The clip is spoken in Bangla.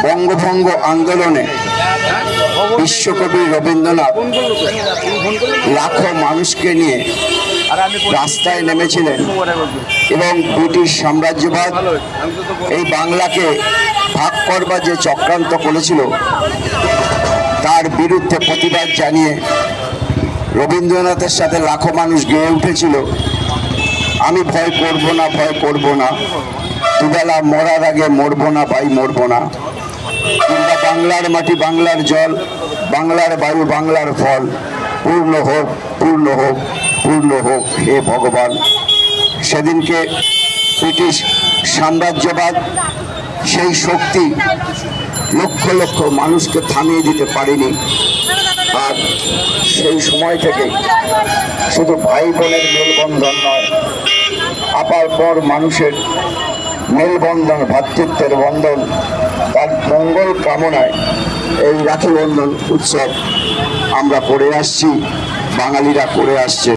বঙ্গভঙ্গ আন্দোলনে বিশ্বকবি রবীন্দ্রনাথ লাখো মানুষকে নিয়ে রাস্তায় নেমেছিলেন এবং ব্রিটিশ সাম্রাজ্যবাদ এই বাংলাকে ভাগ করবার যে চক্রান্ত করেছিল তার বিরুদ্ধে প্রতিবাদ জানিয়ে রবীন্দ্রনাথের সাথে লাখো মানুষ গেয়ে উঠেছিল, আমি ভয় করব না, ভয় করব না, দুবেলা মরার আগে মরবো না ভাই, মরবো না। কিংবা বাংলার মাটি, বাংলার জল, বাংলার বায়ু, বাংলার ফল, পূর্ণ হোক, পূর্ণ হোক, পূর্ণ হোক হে ভগবান। সেদিনকে ব্রিটিশ সাম্রাজ্যবাদ সেই শক্তি লক্ষ লক্ষ মানুষকে থামিয়ে দিতে পারেনি। আর সেই সময় থেকে শুধু ভাই বোনের মেলবন্ধন নয়, আপার পর মানুষের মেলবন্ধন, ভ্রাতৃত্বের বন্ধন, তার মঙ্গল কামনায় এই রাখি বন্ধন উৎসব আমরা করে আসছি, বাঙালিরা করে আসছে।